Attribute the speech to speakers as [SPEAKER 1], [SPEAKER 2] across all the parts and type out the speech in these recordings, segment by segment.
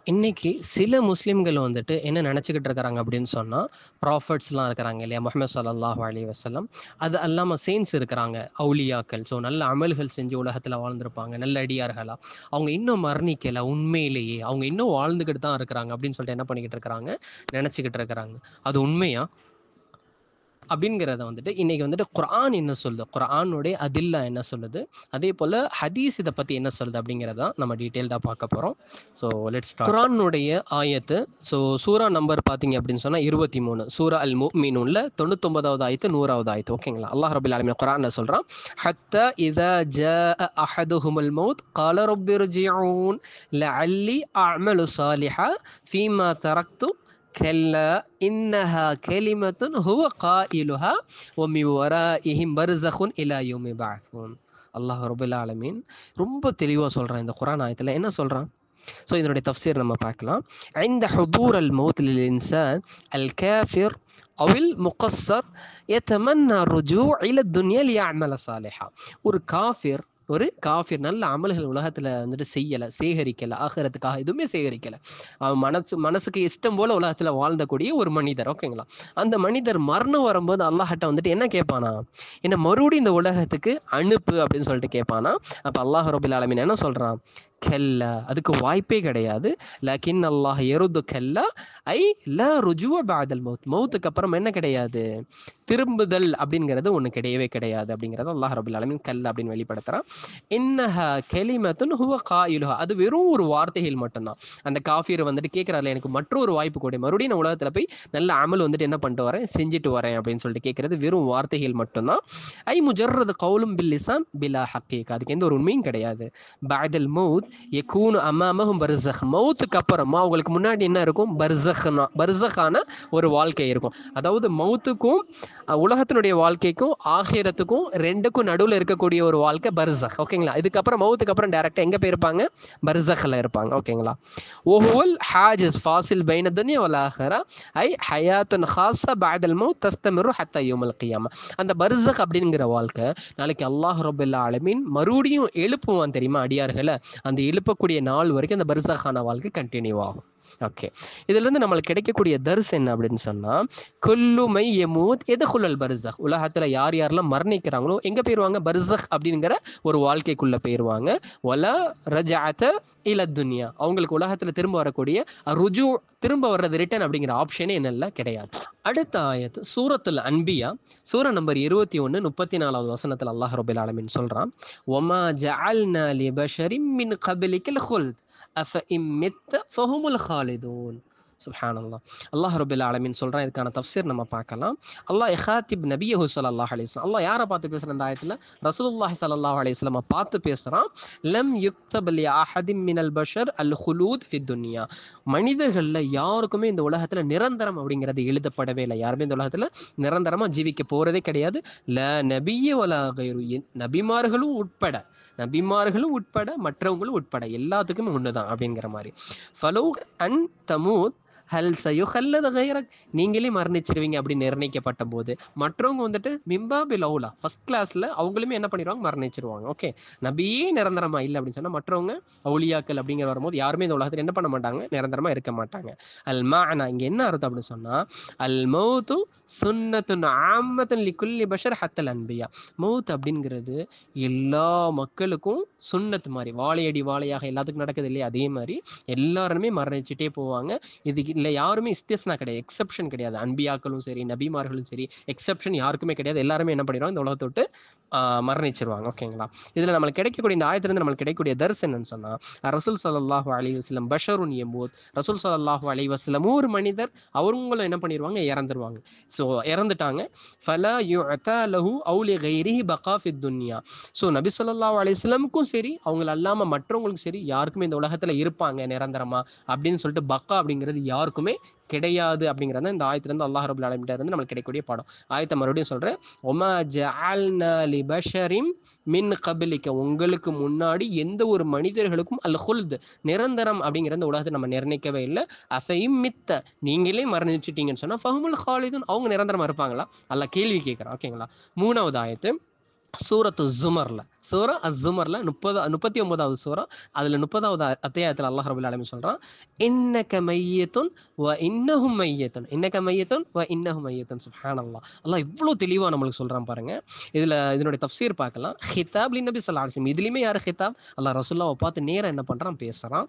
[SPEAKER 1] இன்னைக்கு சில முஸ்லிம்கள் வந்துட்டு என்ன நினச்சிக்கிட்டு இருக்கிறாங்க அப்படின்னு சொன்னால், ப்ராஃபட்ஸ்லாம் இருக்கிறாங்க இல்லையா? முஹம்மது ஸல்லல்லாஹு அலைஹி வஸல்லம். அது அல்லாமல் செயின்ட்ஸ் இருக்கிறாங்க, அவுலியாக்கள். ஸோ நல்ல அமல்கள் செஞ்சு உலகத்தில் வாழ்ந்திருப்பாங்க, நல்ல அடியார்களா. அவங்க இன்னும் மரணிக்கலை உண்மையிலேயே. அவங்க இன்னும் வாழ்ந்துக்கிட்டு தான் இருக்கிறாங்க அப்படின்னு சொல்லிட்டு என்ன பண்ணிக்கிட்டு இருக்கிறாங்க, நினச்சிக்கிட்டு இருக்கிறாங்க. அது உண்மையா? அப்படிங்கிறத வந்துட்டு இன்னைக்கு வந்துட்டு குர்ஆன் என்ன சொல்லுது, குர்ஆனுடைய அதில்லா என்ன சொல்லுது, அதே போல் ஹதீஸ் இதை பற்றி என்ன சொல்லுது அப்படிங்கிறத நம்ம டீட்டெயில்டாக பார்க்க போகிறோம். So let's start. குர்ஆனுடைய ஆயத்து, ஸோ சூரா நம்பர் பார்த்தீங்க அப்படின்னு சொன்னால் 23, சூரா அல் முஃமினூன்ல 99வது ஆயத்து 100வது ஆயத்து. ஓகேங்களா? அல்லாஹ் ரபில் ஆலமீன் குர்ஆனில் சொல்கிறான், ஹத்தா இதா ஜாஅ அஹதுஹுமுல் மௌத் கால ரப்பிர்ஜிஊன் லஅல்லி அஅமலு சாலிஹா ஃபீமா தரக்து கல்லா இன்னஹா கலிமத்துன் ஹுவ காயிலுஹா வ மின் வராஇஹிம் பர்ஸகுன் இலா யௌமி யபஅஸூன். அல்லாஹ் ரப்பல் ஆலமீன் ரொம்ப தெளிவாக சொல்கிறான் இந்த குர்ஆன் ஆயத்தில். என்ன சொல்கிறான்? ஸோ இதனுடைய தஃப்சீர் நம்ம பார்க்கலாம். ஐந்த ஹுதூர் அல் மௌத் லில் இன்சான் அல் காஃபிர் அவில் முகஸ்ஸர் யதமன்னா ருஜூ இல துன்யா லியஅமல சாலிஹா. ஒரு காஃபிர் நல்ல அமல்கள் உலகத்தில் வந்துட்டு செய்யலை, சேகரிக்கலை, ஆகிறதுக்காக எதுவுமே சேகரிக்கலை. அவன் மனசுக்கு இஷ்டம் போல் உலகத்தில் வாழ்ந்தக்கூடிய ஒரு மனிதர். ஓகேங்களா? அந்த மனிதர் மரணம் வரும்போது அல்லாஹ்ட்ட வந்துட்டு என்ன கேட்பானா, என்ன மறுபடியும் இந்த உலகத்துக்கு அனுப்பு அப்படின்னு சொல்லிட்டு கேட்பானா. அப்போ அல்லாஹ் ரபில் ஆலமீன் என்ன சொல்கிறான்? கல்லா, அதுக்கு வாய்ப்பே கிடையாது. லக்கின் அல்லாஹ் எருது கல்லா ஐ லா ருஜுவ பாதல் மௌத். மௌத்துக்கு அப்புறம் என்ன கிடையாது, திரும்புதல் அப்படிங்கிறது ஒன்று கிடையவே கிடையாது அப்படிங்கிறத அல்லாஹ் ரபுல் ஆலமீன் கல் அப்படின்னு வெளிப்படுத்துகிறான். இன்னஹா கலிமத்துன் ஹுவ காயிலுஹா, அது வெறும் ஒரு வார்த்தைகள் மட்டும்தான். அந்த காஃபியர் வந்துட்டு கேட்குறாருல, எனக்கு மற்றொரு வாய்ப்பு கொடு, மறுபடியும் நான் உலகத்தில் போய் நல்ல அமல் வந்துட்டு என்ன பண்ணிட்டு வரேன், செஞ்சுட்டு வரேன் அப்படின்னு சொல்லிட்டு கேட்குறது வெறும் வார்த்தைகள் மட்டும்தான். ஐ முஜர்ரது கவுலும் பில் லிசான் பிலா ஹக்கீக், அதுக்கு எந்த ஒரு உண்மையும் கிடையாது. பாதல் மௌத் யகூனு அமாமஹும் பர்ஸக், மௌத்துக்கு அப்புறமா அவங்களுக்கு முன்னாடி என்ன இருக்கும், பர்ஸக்கான ஒரு வாழ்க்கை இருக்கும். அதாவது மௌத்துக்கும் உலகத்தினுடைய வாழ்க்கைக்கும் ஆகிரத்துக்கும் ரெண்டுக்கும் நடுவில் இருக்கக்கூடிய ஒரு வாழ்க்கை பர்ஸக். ஓகேங்களா? இதுக்கப்புறம் மௌத்துக்கு அப்புறம் டேரெக்டாக எங்கே போயிருப்பாங்க, பர்ஸக்கில் இருப்பாங்க. ஓகேங்களா? ஓஹுவல் ஹாஜிஸ் ஃபாசில் பைன துன்யா வல் ஆஹிரா ஐ ஹயாத்துன் ஹாஸா பஅதல் மௌத் தஸ்தமிரு ஹத்தா யௌமல் கியாமா. அந்த பர்ஸக் அப்படிங்கிற வாழ்க்கை நாளைக்கு அல்லாஹ் ரப்பல் ஆலமீன் மறுபடியும் எழுப்புவான் தெரியுமா அடியார்களை. அந்த எழுப்பக்கூடிய நாள் வரைக்கும் அந்த பர்ஸக்கான வாழ்க்கை கண்டினியூ ஆகும். ஓகே, இதுலேருந்து நம்மளுக்கு கிடைக்கக்கூடிய தர்ஸ் என்ன அப்படின்னு சொன்னால், குல்லு மை யமூத் எதகுல் பர்ஸக். உலகத்தில் யார் யாரெல்லாம் மரணிக்கிறாங்களோ எங்கே போயிடுவாங்க, பர்ஸக் அப்படிங்கிற ஒரு வாழ்க்கைக்குள்ளே போயிடுவாங்க. வலா ரஜஅத இல துன்யா, அவங்களுக்கு உலகத்தில் திரும்ப வரக்கூடிய ருஜு, திரும்ப வர்றது ரிட்டன் அப்படிங்கிற ஆப்ஷனே என்னெல்லாம் கிடையாது. அடுத்த ஆயத்து சூரத்துல் அன்பியா, சூரா நம்பர் 21 34வது வசனத்தில் அல்லாஹ் ரப்பல் ஆலமீன் சொல்கிறான், ஒமா ஜஅல்னா லி பஷரின் மின் கப்லிக்கல் குல்த் அஃப இம் மித்த ஃபஹுமுல் ஹாலிதூன். சுப்ஹானல்லாஹ். அல்லாஹ் ரப்பல் ஆலமீன் சொல்கிறான். இதுக்கான தஃப்சீர் நம்ம பார்க்கலாம். அல்லாஹ் இஹாத்திப் நபியஹு ஸல்லல்லாஹு அலைஹி வஸல்லம், அல்லாஹ் யாரை பார்த்து பேசுகிற இந்த ஆயத்தில், ரசூலுல்லாஹி ஸல்லல்லாஹு அலைஹி வஸல்லம் பார்த்து பேசுகிறான். லம் யுக்தப் லி அஹதின் மினல் பஷர் அல் ஹுலூத் ஃபித் துன்யா. மனிதர்களில் யாருக்குமே இந்த உலகத்தில் நிரந்தரம் அப்படிங்கிறது எழுதப்படவே இல்லை. யாருமே இந்த உலகத்தில் நிரந்தரமாக ஜீவிக்க போகிறதே கிடையாது. ல நபிய வலா கைரு, நபிமார்களும் உட்பட மற்றவங்களும் உட்பட எல்லாத்துக்குமே ஒன்று தான் அப்படிங்கிற மாதிரி. ஃபலோ அன் தமூத் ஹல் சயுஹல்லத கைரக், நீங்களே மரணிச்சிருவீங்க அப்படின்னு நிர்ணயிக்கப்பட்ட போது மற்றவங்க வந்துட்டு மிம்பாபி லவுலா ஃபர்ஸ்ட் கிளாஸில் அவங்களுமே என்ன பண்ணிடுவாங்க, மரணிச்சிருவாங்க. ஓகே, நபியே நிரந்தரமாக இல்லை அப்படின்னு சொன்னால் மற்றவங்க அவுலியாக்கள் அப்படிங்கிற வரும்போது யாருமே இந்த உலகத்தில் என்ன பண்ண மாட்டாங்க, நிரந்தரமாக இருக்க மாட்டாங்க. அல் மானா, இங்கே என்ன அர்த்தம் அப்படின்னு சொன்னால், அல் மௌத்து சுன்னத்துன் ஆம்மத்துன் லிகுல்லி பஷர் ஹத்தல் அன்பியா. மௌத் அப்படிங்கிறது எல்லா மக்களுக்கும் சுன்னத்து மாதிரி, வாழையடி வாழையாக எல்லாத்துக்கும் நடக்குது இல்லையா, அதே மாதிரி எல்லாருமே மரணிச்சுட்டே போவாங்க. இதுக்கு இல்லை யாருமே இஸ்திஸ்னா கிடையாது, எக்ஸப்ஷன் கிடையாது. அன்பியாக்களும் சரி, நபிமார்களும் சரி, எக்ஸப்ஷன் யாருக்குமே கிடையாது. எல்லாருமே என்ன பண்ணிடுவாங்க, இந்த உலகத்தை விட்டு மரணிச்சிருவாங்க. ஓகேங்களா? இதில் நம்மளுக்கு கிடைக்கக்கூடிய இந்த ஆயத்திலிருந்து நம்மளுக்கு கிடைக்கக்கூடிய தர்ஸ் என்னன்னு சொன்னால், ரசூல் ஸல்லல்லாஹு அலைஹி வஸல்லம் பஷருன் யமூத், ரசூல் ஸல்லல்லாஹு அலைஹி வஸல்லம் ஒரு மனிதர், அவங்களும் என்ன பண்ணிடுவாங்க, இறந்துருவாங்க. ஸோ இறந்துட்டாங்க. ஃபலா யுஅதா லஹு அவு லி கைரிஹி பகா ஃபித் துன்யா. ஸோ நபி ஸல்லல்லாஹு அலைஹி வஸல்லமுக்கும் சரி, அவங்கள அல்லாமல் மற்றவங்களுக்கும் சரி, யாருக்குமே இந்த உலகத்தில் இருப்பாங்க நிரந்தரமாக அப்படின்னு சொல்லிட்டு பக்கா அப்படிங்கிறது யாருக்குமே கிடையாது அப்படிங்கிறது இந்த ஆயத்திலிருந்து அல்லாஹ் ரப்பல் ஆலமீன் இருந்து நம்மளுக்கு கிடைக்கக்கூடிய பாடம். ஆயத்தை மறுபடியும் சொல்கிறேன். ஒமா ஜஅல்னா லி பஷரின் மின் கபிலிக்க, உங்களுக்கு முன்னாடி எந்த ஒரு மனிதர்களுக்கும் அல் ஹுல்த், நிரந்தரம் அப்படிங்கிற இந்த உலகத்தை நம்ம நிர்ணயிக்கவே இல்லை. அஃபைம் மித்த, நீங்களே மரணிச்சிட்டீங்கன்னு சொன்னால் ஃபஹுமுல் ஹாலிதுன், அவங்க நிரந்தரமாக இருப்பாங்களா, அல்ல கேள்வி கேட்குறான். ஓகேங்களா? 3வது ஆயத்து சூரத்து ஜுமரில் சூரா அஸ்ஸுமர்ல 39வது சூரா, அதுல 30வது அத்தியாயத்துல அல்லாஹ் ரப்பல் ஆலமீன் சொல்றான், இன்னக மையத்துன் வ இன்னஹும் மையத்துன், இன்னக மையத்துன் வ இன்னஹும் மையத்துன். சுப்ஹானல்லாஹ். அல்லாஹ் இவ்ளோ தெளிவா நம்மளுக்கு சொல்றான் பாருங்க. இதனுடைய தஃப்சீர் பார்க்கலாம். ஹிதாப் லின்னபி ஸல்லல்லாஹு அலைஹி வஸல்லம், இதுலயுமே யாரு ஹிதாப்? அல்லாஹ் ரசூலுல்லாஹ்வ பார்த்து நேரா என்ன பண்றான்? பேசுறான்.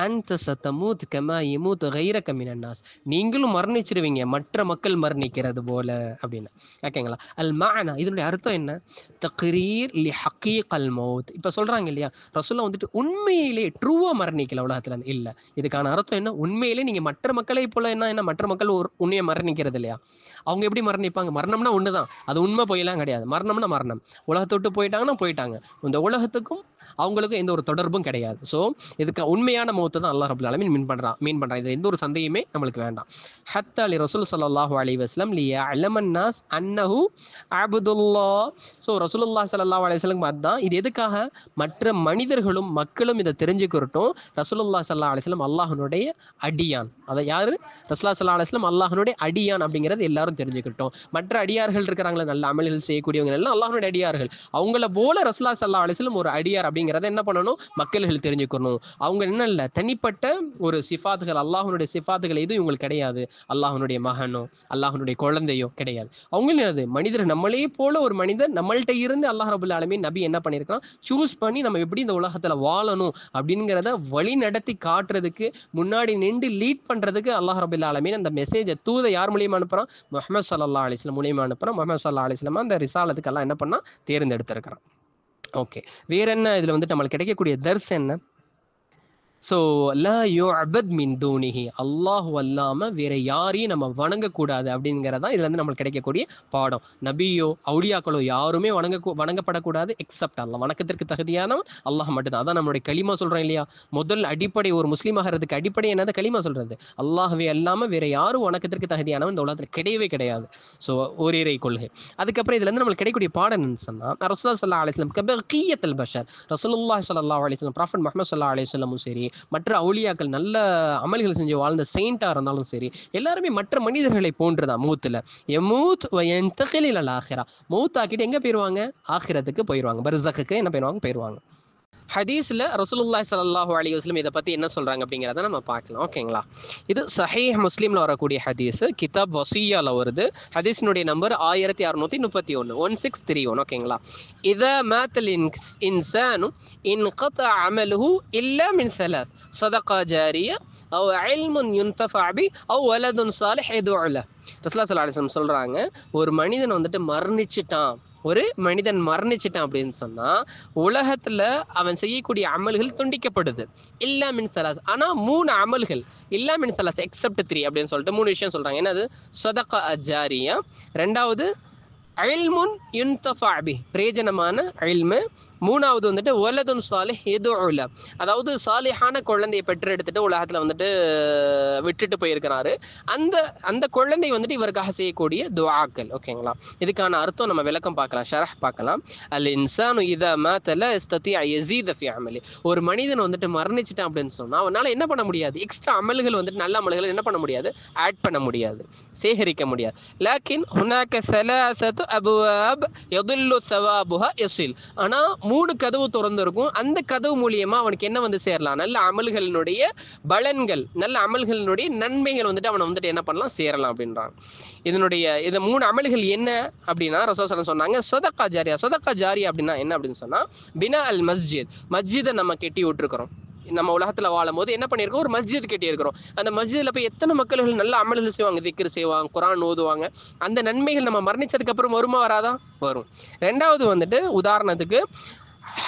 [SPEAKER 1] அன்த சதமூத் கமா யமூத் கைரக மினன் நாஸ், நீங்களும் மரணிச்சிருவீங்க மற்ற மக்கள் மரணிக்கிறது போல அப்படின்னு. ஓகேங்களா? அல் மஅனா, இதனுடைய அர்த்தம் என்ன? தக்ரீர் லி ஹக்கீகல் மௌத். இப்போ சொல்றாங்க இல்லையா, ரசூலுல்லாஹ் வந்துட்டு உண்மையிலே ட்ரூவா மரணிக்கல உலகத்துல இல்ல. இதுக்கான அர்த்தம் என்ன? உண்மையிலே நீங்க மற்ற மக்களை போல என்ன மற்ற மக்கள் உண்மையை மரணிக்கிறது இல்லையா? அவங்க எப்படி மரணிப்பாங்க? மரணம்னா ஒண்ணுதான், அது உண்மை பொய்யெல்லாம் கிடையாது. மரணம்னா மரணம். உலகத்தை விட்டு போயிட்டாங்கன்னா போயிட்டாங்க. இந்த உலகத்துக்கும் அவங்களுக்கும் எந்த ஒரு தொடர்பும் கிடையாது. ஸோ இதுக்கு உண்மையான மௌத்தை தான் அல்லாஹ் ரப்பல் ஆலமீன் மீன் பண்றான். இது எந்த ஒரு சந்தேகமே நம்மளுக்கு வேண்டாம். ஹத்தா லி ரசூல் ஸல்லல்லாஹு அலைஹி வஸல்லம் லியஅலமன் நாஸ் அன்னஹு அப்துல்லாஹ். ஸோ ரசூலுல்லாஹ் ஸல்லல்லாஹு அலைஹி வஸல்லம் அதுதான். இது எதுக்காக? மற்ற மனிதர்களும் மக்களும் இதை தெரிஞ்சுக்கிறட்டும். ரசூலுல்லாஹ் ஸல்லல்லாஹு அலைஹி வஸல்லம் அல்லாஹ்வுடைய அடியான். அதை யாரு? ரசூலுல்லாஹ் ஸல்லல்லாஹு அலைஹி வஸல்லம் அல்லாஹ்வுடைய அடியான் அப்படிங்கிறது எல்லாரும் தெரிஞ்சுக்கிட்டோம். மற்ற அடியார்கள் இருக்கிறாங்களே, நல்ல அமல்கள் செய்யக்கூடியவங்க எல்லாம் அல்லாஹ்வுடைய அடியார்கள். அவங்கள போல ரசூலுல்லாஹ் ஸல்லல்லாஹு அலைஹி வஸல்லம் ஒரு அடியார் அப்படிங்கிறத என்ன பண்ணணும்? மக்கள்கள் தெரிஞ்சுக்கணும். அவங்க என்ன இல்லை, தனிப்பட்ட ஒரு சிஃபாத்துகள், அல்லாஹ்வுடைய சிஃபாத்துகள் எதுவும் இவங்களுக்கு கிடையாது. அல்லாஹ்வுடைய மகனோ அல்லாஹ்வுடைய குழந்தையோ கிடையாது. அவங்களும் அது மனிதர், நம்மளே போல ஒரு மனிதர். நம்மள்ட்ட இருந்து அல்லாஹ் ரப்பல் ஆலமீன் நபி என்ன பண்ணியிருக்கான்? சூஸ் பண்ணி நம்ம எப்படி இந்த உலகத்துல வாழணும் அப்படிங்கிறத வழி நடத்தி காட்டுறதுக்கு, முன்னாடி நின்று லீட் பண்றதுக்கு அல்லாஹ் ரப்பல் ஆலமீன் அந்த மெசேஜை தூதை யார் மூலியமா அனுப்புறான்? முஹம்மது ஸல்லல்லாஹு அலைஹி வஸல்லம் மூலியமா அனுப்புறான். முஹம்மது ஸல்லல்லாஹு அலைஹி வஸல்லம் அந்த ரிசாலத்துக்கு எல்லாம் என்ன பண்ணா? தேர்ந்தெடுத்திருக்கிறான். ஓகே, வேற என்ன இதுல வந்துட்டு நம்மளுக்கு கிடைக்கக்கூடிய தர்ஸ் என்ன? ஸோ லா யுஅபத் மின் தூனிஹி, அல்லாஹ் அல்லாம வேற யாரையும் நம்ம வணங்கக்கூடாது அப்படிங்கிறதா இதுல இருந்து நம்மளுக்கு கிடைக்கக்கூடிய பாடம். நபியோ அவுலியாக்களோ யாருமே வணங்கப்படக்கூடாது எக்ஸப்ட் அல்லாஹ். வணக்கத்திற்கு தகுதியானவன் அல்லாஹ் மட்டும்தான். அதான் நம்மளுடைய களிமா சொல்றோம் இல்லையா, முதல் அடிப்படை ஒரு முஸ்லீம் ஆகிறதுக்கு அடிப்படை என்னது? களிமா சொல்றது. அல்லாஹ்வே அல்லாம வேற யாரும் வணக்கத்திற்கு தகுதியானவன் இந்த உலகத்தில் கிடையவே கிடையாது. ஸோ ஓரிரை கொள்கை. அதுக்கப்புறம் இதுல இருந்து நம்மளுக்கு கிடைக்கக்கூடிய பாடம் என்னன்னு சொன்னா, ரசூலுல்லாஹி ஸல்லல்லாஹு அலைஹி வஸல்லம் கபகியத்துல் பஷர், ரசூலுல்லாஹி ஸல்லல்லாஹு அலைஹி வஸல்லம், ப்ராஃபட் முஹம்மது ஸல்லல்லாஹு அலைஹி வஸல்லமும் சரி, மற்ற அவுலியாக்கள் நல்ல அமல்கள் செஞ்சு வாழ்ந்த செயின்டா இருந்தாலும் சரி, எல்லாருமே மற்ற மனிதர்களை போன்றுதான். மூத்துல யமூத் வ யன்தகில் இலல் ஆখিরা, மௌத் ஆக்கிட்டு எங்க போயிருவாங்க? ஆখিরাத்துக்கு போயிருவாங்க, பர்ஸக்குக்கு என்ன போயிருவாங்க. ஹதீஸ்ல ரசூலுல்லாஹி ஸல்லல்லாஹு அலைஹி வஸல்லம் இதை பத்தி என்ன சொல்றாங்க அப்படிங்கிறத நம்ம பார்க்கலாம். ஓகேங்களா? இது சஹீஹ் முஸ்லிம்ல வரக்கூடிய ஹதீஸ், கிதாப் வசியால வருது. ஹதீஸினுடைய நம்பர் 1631, 1631. ஓகேங்களா? இதா மாத்தல் இன்சானு இன்கதா அமலுஹு இல்லா மின் ஸலாஸ், ஸதகா ஜாரியா அவ் இல்முன் யுன்தஃபா பி அவ் வலதுன் சாலிஹ் யதுஉ லஹ். ரசூலுல்லாஹி ஸல்லல்லாஹு அலைஹி வஸல்லம் சொல்றாங்க, ஒரு மனிதன் வந்துட்டு மரணிச்சிட்டான், அப்படின்னு சொன்னா உலகத்துல அவன் செய்யக்கூடிய அமல்கள் துண்டிக்கப்படுது. இல்லா மின் ஸலாஸ், ஆனா 3 அமல்கள், இல்லா மின் ஸலாஸ் எக்ஸப்ட் 3 அப்படின்னு சொல்லிட்டு 3 விஷயம் சொல்றாங்க. என்னது? ஸதகா ஜாரியா, ரெண்டாவது இல்முன் யுன்தஃபா பி, பிரயோஜனமான இல்மு, மூணாவது வந்துட்டு வலதுன் சாலிஹ் யதுஉ லஹ், அதாவது சாலிஹான குழந்தையை பெற்றெடுத்துட்டு உலகத்துல வந்துட்டு விட்டுட்டு போயிருக்கிறாரு. அந்த அந்த குழந்தை வந்துட்டு இவருக்காக செய்யக்கூடிய துஆக்கள். ஓகேங்களா? இதுக்கான அர்த்தம் நம்ம விளக்கம் பார்க்கலாம், ஷரஹ் பார்க்கலாம். அல் இன்சானு இதா மாத லா யஸ்ததிஅ யஸீத ஃபி அமலி, ஒரு மனிதன் வந்துட்டு மரணிச்சிட்டான் அப்படின்னு சொன்னா அவனால என்ன பண்ண முடியாது? எக்ஸ்ட்ரா அமல்கள் வந்துட்டு நல்ல அமல்கள் என்ன பண்ண முடியாது? ஆட் பண்ண முடியாது, சேகரிக்க முடியாது. லாக்கின் ஹுனாக ஸலாஸத்து அபுவாப் யதுல்லு ஸவாபுஹா யஸில், ஆனா 3 கதவு திறந்திருக்கும். அந்த கதவு மூலியமா அவனுக்கு என்ன வந்து சேரலாம்? நல்ல அமல்களினுடைய பலன்கள், நல்ல அமல்களினுடைய நன்மைகள் வந்துட்டு அவனை வந்துட்டு என்ன பண்ணலாம்? சேரலாம் அப்படின்றான். இது 3 அமல்கள் என்ன அப்படின்னா ரசூலுல்லாஹி சொன்னாங்க, ஸதகா ஜாரியா. ஸதகா ஜாரியா அப்படின்னா என்ன அப்படின்னு சொன்னா, பினா அல் மஸ்ஜித், மஸ்ஜிதை நம்ம கட்டி விட்டுருக்கிறோம். நம்ம உலகத்துல வாழும் போது என்ன பண்ணியிருக்கோம்? ஒரு மஸ்ஜித் கட்டி இருக்கிறோம். அந்த மஸ்ஜிதில் போய் எத்தனை மக்கள்கள் நல்ல அமல்கள் செய்வாங்க, திக்ர் செய்வாங்க, குர்ஆன் ஓதுவாங்க. அந்த நன்மைகள் நம்ம மரணிச்சதுக்கு அப்புறம் வருமா? வராதா? வரும். ரெண்டாவது வந்துட்டு உதாரணத்துக்கு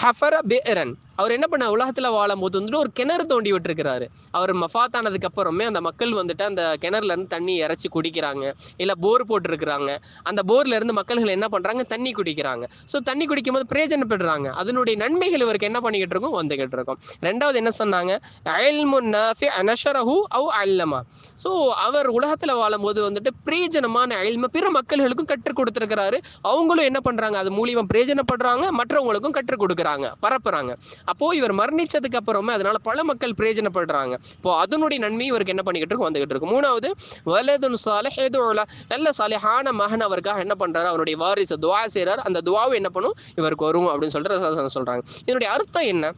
[SPEAKER 1] ஹஃபர பிஅரன், அவர் என்ன பண்ண, உலகத்துல வாழும் போது வந்துட்டு ஒரு கிணறு தோண்டி விட்டுருக்கிறாரு. அவர் மஃபாத் ஆனதுக்கு அப்புறமே அந்த மக்கள் வந்துட்டு அந்த கிணறுல இருந்து தண்ணி இறைச்சி குடிக்கிறாங்க, இல்ல போர் போட்டிருக்கிறாங்க. அந்த போர்ல இருந்து மக்கள்கள் என்ன பண்றாங்க? தண்ணி குடிக்கிறாங்க. ஸோ தண்ணி குடிக்கும் போது பிரயோஜனப்படுறாங்க. அதனுடைய நன்மைகள் இவருக்கு என்ன பண்ணிக்கிட்டு இருக்கும்? வந்துகிட்டு இருக்கும். ரெண்டாவது என்ன சொன்னாங்க? இல்முன் நாஃபி நஷரஹு அவ் அல்லமா, ஸோ அவர் உலகத்துல வாழும் போது வந்துட்டு பிரயோஜனமான இல்ம பிற மக்கள்களுக்கும் கற்றுக் கொடுத்திருக்கிறாரு. அவங்களும் என்ன பண்றாங்க? அது மூலியமா பிரயோஜனப்படுறாங்க, மற்றவங்களுக்கும் கற்றுக் கொடுக்குறாங்க, பரப்புறாங்க. அப்போ இவர் மரணிச்சதுக்கு அப்புறமே அதனால பல மக்கள் பிரயோஜனப்படுறாங்க. இப்போ அதனுடைய நன்மை இவருக்கு என்ன பண்ணிக்கிட்டு இருக்கு, வந்துகிட்டு இருக்கு. மூணாவது வலதுன் சாலிஹ் யதுஉ, நல்ல சாலிஹான மகன் அவருக்காக என்ன பண்றாரு, அவருடைய வாரிசு துஆ செய்றாரு, அந்த துஆவை என்ன பண்ணும் இவருக்கு வரும் அப்படின்னு சொல்லிட்டு ரசூலுல்லாஹ் சொல்றாங்க. இதனுடைய அர்த்தம் என்ன?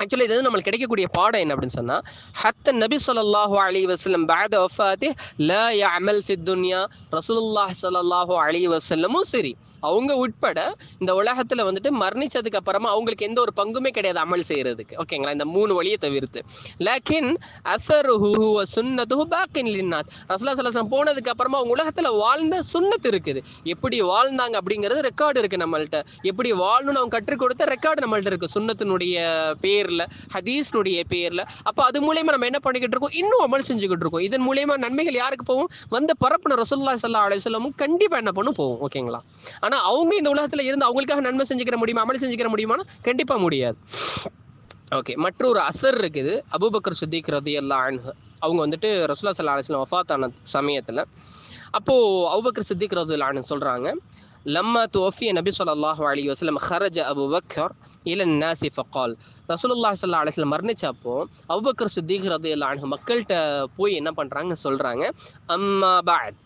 [SPEAKER 1] ஆக்சுவலி இது நம்மளுக்கு கிடைக்கக்கூடிய பாடம் என்ன அப்படின்னு சொன்னா, ஹத்த நபி ஸல்லல்லாஹு அலைஹி வஸல்லம் பஅத வஃபாத்திஹ் லா யஅமல் ஃபித் துன்யா, ரசூலுல்லாஹ் ஸல்லல்லாஹு அலைஹி வஸல்லமும் சரி அவங்க உட்பட இந்த உலகத்துல வந்துட்டு மரணிச்சதுக்கு அப்புறமா அவங்களுக்கு எந்த ஒரு பங்குமே கிடையாது அமல் செய்யறதுக்கு. ஓகேங்களா, இந்த 3 வழியை தவிர்த்து. லாக்கின் அஸருஹு வ சுன்னத்துஹு பாக்கின் லின்னாஸ், ரசூலுல்லாஹ் ஸல்லல்லாஹு அலைஹி வஸல்லம் போனதுக்கு அப்புறமா அவங்க உலகத்துல வாழ்ந்த சுன்னத் இருக்குது, எப்படி வாழ்ந்தாங்க அப்படிங்கிறது ரெக்கார்டு இருக்கு நம்மள்ட்ட, எப்படி வாழணும்னு அவங்க கற்றுக் கொடுத்த ரெக்கார்டு நம்மள்ட்ட இருக்கு சுன்னத்தினுடைய பேர்ல, ஹதீஸ்னுடைய பேர்ல. அப்ப அது மூலமா நம்ம என்ன பண்ணிக்கிட்டு இருக்கோம், இன்னும் அமல் செஞ்சுக்கிட்டு இருக்கோம். இதன் மூலமா நன்மைகள் யாருக்கு போகும், வந்து பரப்புன ரசூலுல்லாஹி ஸல்லல்லாஹு அலைஹி வஸல்லம் கண்டிப்பா என்ன பண்ணும் போகும். ஓகேங்களா, ஆனா அவங்க இந்த உலகத்துல இருந்து அவங்களுக்காக நன்மை செஞ்சுக்கிற முடியுமா, அமல் செஞ்சுக்கிற முடியுமானா கண்டிப்பா முடியாது. ஓகே, மற்றொரு அசர் இருக்குது. அபூபக்கர் சித்திக் ரலியல்லாஹு அன்ஹு அவங்க வந்துட்டு ரசூலுல்லாஹி ஸல்லல்லாஹு அலைஹி வஸல்லம் வஃபாத் ஆன சமயத்துல அப்போ அபூபக்கர் சித்திக் ரலியல்லாஹு அன்ஹு சொல்றாங்க, லம்மா துவஃபிய நபி ஸல்லல்லாஹு அலைஹி வஸல்லம் خرج அபூ பக்கர் இல الناس فقال, ரசூலுல்லாஹி ஸல்லல்லாஹு அலைஹி வஸல்லம் மரணிச்சப்போ அபூபக்கர் சித்திக் ரலியல்லாஹு அன்ஹு மக்கள்கிட்ட போய் என்ன பண்றாங்க சொல்றாங்க, அம்மா பஅத்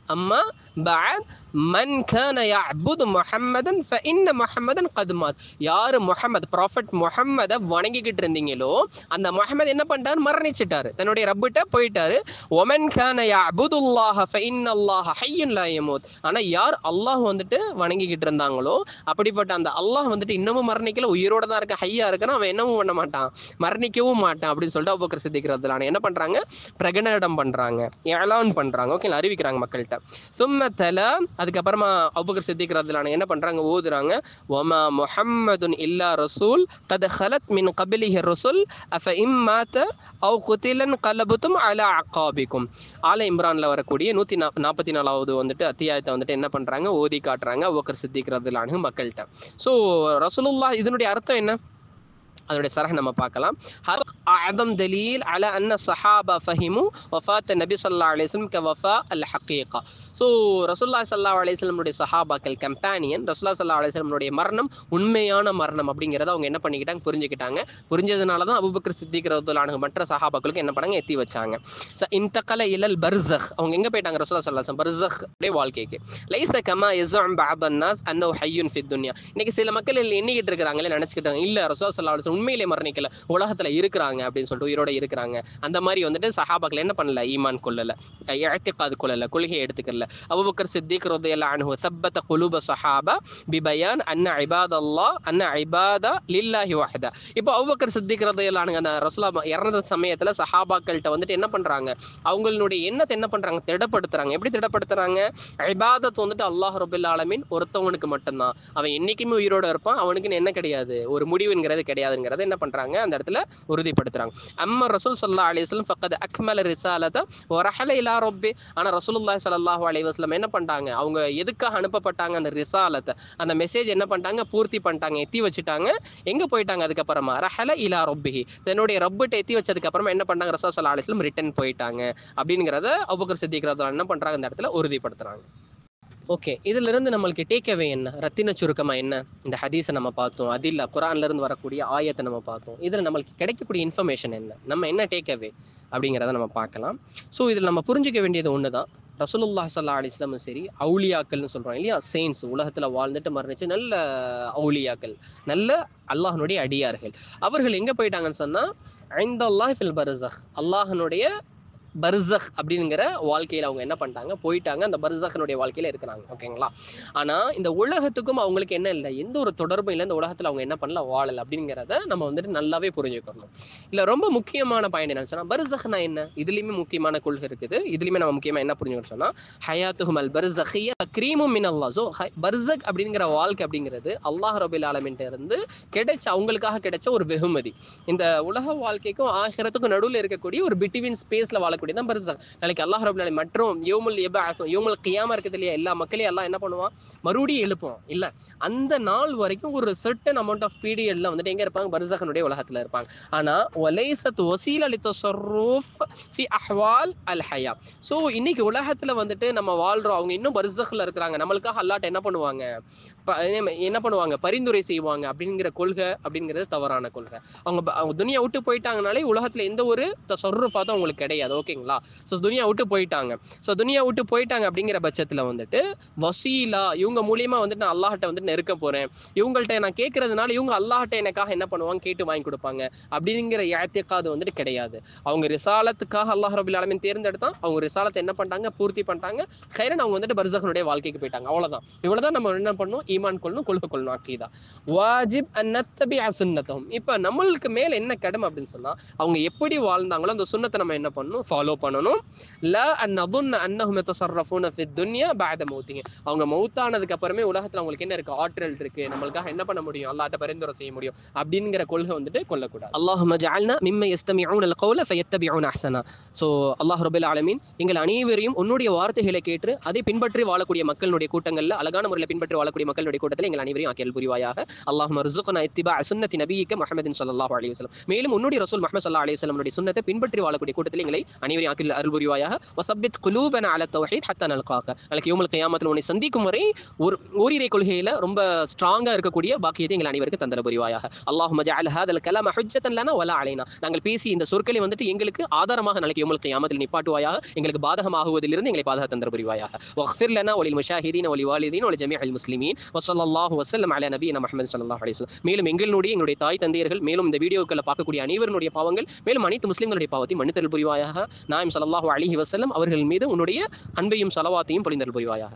[SPEAKER 1] மன் கான யஅபுது முஹம்மதன் ஃபஇன்ன முஹம்மதன் கத் மாத், யார் முஹம்மத் ப்ராஃபட் முஹம்மதை வணங்கிக்கிட்டு இருந்தீங்களோ அந்த முஹம்மது என்ன பண்ணிட்டாரு, மரணிச்சிட்டாரு, தன்னுடைய ரப்பிட்ட போயிட்டாரு. ஒமன் கான யஅபுதுல்லாஹ ஃபஇன்னல்லாஹ ஹய்யுன் லா யமூத், ஆனா யார் அல்லாஹ் வந்துட்டு வணங்கிக்கிட்டு இருந்தாங்களோ அப்படிப்பட்ட அந்த அல்லாஹ் வந்துட்டு இன்னமும் மரணிக்கல, உயிரோட தான் இருக்க, ஹையா இருக்கான, அவன் என்னவும் பண்ண மாட்டான், மரணிக்கவும் மாட்டான் அப்படின்னு சொல்லிட்டு அபூபக்கர் சித்திக் ரலியல்லாஹு அன்ஹு என்ன பண்றாங்க, பிரகடனம் பண்றாங்க, இஅலான் பண்றாங்க. ஓகே, அறிவிக்கிறாங்க மக்கள்கிட்ட. சும்ம தலா, அதுக்கப்புறமா அபூபக்கர் சித்திக் ரலியல்லாஹு அன்ஹு என்ன பண்றாங்க, ஓதுறாங்க, வமா முஹம்மதுன் இல்லா ரசூல் கத் ஹலத் மின் கப்லிஹி ருசுல் அஃப இம்மாத அவ் குதிலன் கலபதும் அலா அகாபிக்கும். ஆல இம்ரான்ல வரக்கூடிய 144வது வந்துட்டு அத்தியாயத்தை வந்துட்டு என்ன பண்றாங்க, ஓதி காட்டுறாங்க அபூபக்கர் சித்திக் ரலியல்லாஹு அன்ஹு மக்கள்கிட்ட. ஸோ ரசூலுல்லாஹ் இதனுடைய அர்த்தம் என்ன, அதனுடைய சரஹ் நம்ம பார்க்கலாம். அஅதம் தலீல் அலா அன்ன ஸஹாபா ஃபஹிமு வஃபாத் நபி ஸல்லல்லாஹு அலைஹி வஸல்லம் கவஃபா அல் ஹகீகா. ஸோ ரசூலுல்லாஹி ஸல்லல்லாஹு அலைஹி வஸல்லமுடைய சஹாபாக்கள் கம்பேனியன் ரசூலுல்லாஹி ஸல்லல்லாஹு அலைஹி வஸல்லமுடைய மரணம் உண்மையான மரணம் அப்படிங்கிறத அவங்க என்ன பண்ணிக்கிட்டாங்க, புரிஞ்சுக்கிட்டாங்க. புரிஞ்சதுனால தான் அபூபக்கர் சித்திக் ரலியல்லாஹு அன்ஹு மற்ற சஹாபாக்களுக்கு என்ன பண்ணாங்க, எத்தி வச்சாங்க. இன்தகல இலல் பர்ஸக், அவங்க எங்க போயிட்டாங்க, ரசூலுல்லாஹி ஸல்லல்லாஹு அலைஹி வஸல்லம் பர்ஸக் உடைய வாழ்க்கைக்கு. லைஸ கமா யஸும் பஅத் அன்னாஸ் அன்னஹு ஹய்யுன் ஃபித் துன்யா, இன்னைக்கு சில மக்கள் எண்ணிக்கிட்டு இருக்காங்களே, நினைச்சுக்கிட்டாங்க இல்ல ரசூலுல்லாஹி ஸல்லல்லாஹு அலைஹி வஸல்லம் உண்மையிலே மரணிக்கல, உலகத்துல இருக்கிறாங்க அப்படின்னு சொல்லிட்டு, உயிரோட இருக்கிறாங்க. அந்த மாதிரி வந்துட்டு சஹாபாக்கள் என்ன பண்ணல, ஈமான் கொள்ளல, இஅ்திகாத் கொள்ளல, கொள்கையை எடுத்துக்கல. அபூபக்கர் சித்திக் ரலியல்லாஹு அன்ஹு ஸப்பத குலூப ஸஹாபா பிபயான் அன்ன இபாதல்லாஹ் அன்ன இபாதா லில்லாஹி வஹ்தா. இப்போ அபூபக்கர் சித்திக் ரலியல்லாஹு அன்ஹு அந்த ரசூலுல்லாஹ் இறந்த சமயத்துல சஹாபாக்கள்கிட்ட வந்துட்டு என்ன பண்றாங்க, அவங்களுடைய எண்ணத்தை என்ன பண்றாங்க, திடப்படுத்துறாங்க. எப்படி திடப்படுத்துறாங்க, இபாதத் வந்துட்டு அல்லாஹ் ரப்பல் ஆலமீன் ஒருத்தவனுக்கு மட்டும்தான், அவன் என்னைக்குமே உயிரோட இருப்பான், அவனுக்குன்னு என்ன கிடையாது, ஒரு முடிவுங்கிறது கிடையாதுங்கிறத என்ன பண்றாங்க, அந்த இடத்துல உறுதிப்படுத்துறாங்க. அம்மா ரசூல் ஸல்லல்லாஹு அலைஹி வஸல்லம் ஃபக்கத் அக்மல ரிசாலத வ ரஹல இலா ரப்பி, ஆனா ரசூலுல்லாஹி ஸல்லல்லாஹு அலைஹி வஸல்லம் என்ன பண்ணிட்டாங்க, அவங்க எதுக்காக அனுப்பப்பட்டாங்க, அந்த ரிசாலத்தை, அந்த மெசேஜ் என்ன பண்ணிட்டாங்க, பூர்த்தி பண்ணிட்டாங்க, எத்தி வச்சுட்டாங்க. எங்க போயிட்டாங்க அதுக்கப்புறமா, ரஹல இலா ரப்பிஹி, தன்னுடைய ரப்பிட்ட எத்தி வச்சதுக்கு அப்புறமா என்ன பண்ணாங்க, ரசூல் ஸல்லல்லாஹு அலைஹி வஸல்லம் ரிட்டர்ன் போயிட்டாங்க அப்படிங்கிறத அபூபக்கர் சித்திக் ரலியல்லாஹு அன்ஹு என்ன பண்றாங்க, இந்த இடத்துல உறுதிப்படுத்துறாங்க. ஓகே, இதுல இருந்து நம்மளுக்கு டேக்அவே என்ன, ரத்தின சுருக்கமா என்ன, இந்த ஹதீஸை நம்ம பார்த்தோம், அதில்ல குர்ஆன்ல இருந்து வரக்கூடிய ஆயத்தை நம்ம பார்த்தோம். இதுல நம்மளுக்கு கிடைக்கக்கூடிய இன்ஃபர்மேஷன் என்ன, நம்ம என்ன டேக்அவே அப்படிங்கிறத நம்ம பார்க்கலாம். ஸோ இதில் நம்ம புரிஞ்சிக்க வேண்டியது ஒன்று தான், ரசூலுல்லாஹி ஸல்லல்லாஹு அலைஹி வஸல்லம் சரி, அவுலியாக்கள்னு சொல்கிறோம் இல்லையா, செயின்ஸ், உலகத்தில் வாழ்ந்துட்டு மரணிச்சு நல்ல அவுலியாக்கள், நல்ல அல்லாஹ்னுடைய அடியார்கள், அவர்கள் எங்கே போயிட்டாங்கன்னு சொன்னால் இன்தல்லாஹி ஃபில் பர்ஸக், அல்லாஹ்னுடைய பர்ஸக் அப்படிங்கிற வாழ்க்கையில் அவங்க என்ன பண்ணிட்டாங்க, போயிட்டாங்க, அந்த பர்ஸக்னுடைய வாழ்க்கையில் இருக்கிறாங்க. ஓகேங்களா, ஆனால் இந்த உலகத்துக்கும் அவங்களுக்கு என்ன இல்லை, எந்த ஒரு தொடர்பும் இல்லை, இந்த உலகத்தில் அவங்க என்ன பண்ணல, வாழலை அப்படிங்கிறத நம்ம வந்துட்டு நல்லாவே புரிஞ்சுக்கணும். இல்லை ரொம்ப முக்கியமான பாயிண்ட் என்னன்னு சொன்னால், பர்ஸக்னா என்ன, இதுலேயுமே முக்கியமான கொள்கை இருக்குது. இதுலேயுமே நம்ம முக்கியமாக என்ன புரிஞ்சுக்கணும் சொன்னால், ஹயாத்துஹும் அல் பர்ஸக்ஹிய்யா தக்ரீமும் மின் அல்லாஹ். ஸோ பர்ஸக் அப்படிங்கிற வாழ்க்கை அப்படிங்கிறது அல்லாஹ் ரபில் ஆலமீன்ட்ட இருந்து கிடைச்ச, அவங்களுக்காக கிடைச்ச ஒரு வெகுமதி. இந்த உலக வாழ்க்கைக்கும் ஆகிரத்துக்கும் நடுவில் இருக்கக்கூடிய ஒரு பிட்வீன் ஸ்பேஸில் வாழக்கூடிய வாழக்கூடியதான் பர்சக். நாளைக்கு அல்லாஹ் ரப்பல் ஆலமீன் மற்றும் யௌமுல் கியாமா இருக்குது இல்லையா, எல்லா மக்களையும் அல்லாஹ் என்ன பண்ணுவான், மறுபடியும் எழுப்புவான் இல்ல. அந்த நாள் வரைக்கும் ஒரு சர்டன் அமௌண்ட் ஆஃப் பீரியட்ல வந்துட்டு எங்க இருப்பாங்க, பர்சகனுடைய உலகத்துல இருப்பாங்க. ஆனா வலைஸத் வசீலா லித்தஸர்ருஃப் ஃபி அஹ்வால் அல் ஹயா. ஸோ இன்னைக்கு உலகத்துல வந்துட்டு நம்ம வாழ்றோம், அவங்க இன்னும் பர்சக்ல இருக்கிறாங்க, நம்மளுக்காக அல்லாஹ் என்ன பண்ணுவாங்க, என்ன பண்ணுவாங்க, பரிந்துரை செய்வாங்க அப்படிங்கிற கொள்கை அப்படிங்கிறது தவறான கொள்கை. அவங்க துனியா விட்டு போயிட்டாங்கனாலே உலகத்துல எந்த ஒரு தஸர்ருஃபாத்தும் அவங்களுக்கு கிடையாது. ஓகேங்களா? ஸோ துனியா விட்டு போயிட்டாங்க. ஸோ துனியா விட்டு போயிட்டாங்க அப்படிங்கிற பட்சத்துல வந்துட்டு வசீலா, இவங்க மூலியமா வந்துட்டு நான் அல்லாஹ்ட்ட வந்துட்டு நெருக்க போறேன், இவங்கள்ட்ட நான் கேட்கறதுனால இவங்க அல்லாஹ்ட்ட எனக்காக என்ன பண்ணுவாங்க, கேட்டு வாங்கி கொடுப்பாங்க அப்படிங்கிற இஅ்திகாது வந்துட்டு கிடையாது. அவங்க ரிசாலத்துக்காக அல்லாஹ் ரப்பல் ஆலமீன் தேர்ந்தெடுத்தான், அவங்க ரிசாலத்தை என்ன பண்ணிட்டாங்க, பூர்த்தி பண்ணிட்டாங்க. கைரன் அவங்க வந்துட்டு பர்சகனுடைய வாழ்க்கைக்கு போயிட்டாங்க. அவ்வளவுதான். இவ்வளவுதான் நம்ம என்ன பண்ணணும், ஈமான் கொள்ளணும், கொள்கை கொள்ளணும், அக்கீதா. வாஜிப் அன் நத்தபிஅ சுன்னத்தஹும். இப்போ நம்மளுக்கு மேல என்ன கடமை அப்படின்னு சொன்னா, அவங்க எப்படி வாழ்ந்தாங்களோ அந்த சுன்னத்தை நம்ம என்ன பண்ணணும், ஃபாலோ பண்ணணும். லா அன் நظن انهم يتصرفون في الدنيا بعد موتهم. அவங்க மௌத்தானதுக்கு அப்புறமே உலகத்துல அவங்களுக்கு என்ன இருக்கு, ஆற்றல் இருக்கு, நம்மளுக்காக என்ன பண்ண முடியும், அல்லாஹ்ட்ட பரிந்துரை செய்ய முடியும் அப்படிங்கிற கொள்கை வந்துட்டு கொள்ளக்கூடாது. அல்லாஹும்ம ஜஅல்னா மிம்ம யஸ்தமிஊன அல்-கௌல ஃபயத்தபிஊன அஹ்ஸனா. ஸோ அல்லாஹ் ரப்பல் ஆலமீன் எங்கள் அனைவரையும் உன்னுடைய வார்த்தைகளை கேட்டு அதை பின்பற்றி வாழக்கூடிய மக்களுடைய கூட்டங்கள்ல, அழகான முறையில் பின்பற்றி வாழக்கூடிய மக்களுடைய கூட்டத்தில் எங்கள் அனைவரையும் ஆக்கியல் புரிவாயாக. அல்லாஹும்ம ர்ஸுக்னா இத்திபா சுன்னத்தி நபியிக்க முஹம்மதின் ஸல்லல்லாஹு அலைஹி வஸல்லம். மேலும் உன்னுடைய ரசூல் முஹம்மது ஸல்லல்லாஹு அலைஹி வஸல்லம் உடைய சுன்னத்தை பின்பற்றி வாழக்கூடிய கூட்டத்தில் எங்களை அனைவரையும் ஆக்கியல் அருள் புரிவாயாக. வஸப்பித் குலூபனா அலா தௌஹீத் ஹத்தா நல்காக. நாளைக்கு யௌமுல் கியாமத்தில் உன்னை சந்திக்கும் வரை ஓரிரை கொள்கையில ரொம்ப ஸ்ட்ராங்கா இருக்கக்கூடிய பாக்கியத்தை எங்கள் அனைவருக்கு தந்தர புரிவாயாக. அல்லாஹும்ம ஜஅல் ஹாதல் கலாம ஹுஜ்ஜத்தன் லனா வலா அலைனா. நாங்கள் பேசி இந்த சொற்களை வந்துட்டு எங்களுக்கு ஆதாரமாக நாளைக்கு யௌமுல் கியாமத்தில் நிப்பாட்டுவாயாக, எங்களுக்கு பாதகமாகுவதிலிருந்து எங்களை பாதக தந்தர புரிவாயாக. வக்ஃபிர் லனா வலில் முஷாஹிதீன வலி வாலிதீன வலி ஜமீஇல் முஸ்லிமீன் வஸல்லல்லாஹு வஸல்லம் அலா நபியினா முஹம்மது ஸல்லல்லாஹு அலைஹி வஸல்லம். மேலும் எங்களுடைய தாய் தந்தையர்கள், மேலும் இந்த வீடியோக்களை பார்க்கக்கூடிய அனைவருடைய பாவங்கள், மேலும் அனைத்து முஸ்லிம்களுடைய பாவத்தை மன்னித்தல் புரிவாயாக. நாயம் ஸல்லல்லாஹு அலைஹி வஸல்லம் அவர்கள் மீது உன்னுடைய அன்பையும் ஸலவாத்தையும் பொழிந்தல் புரிவாயாக.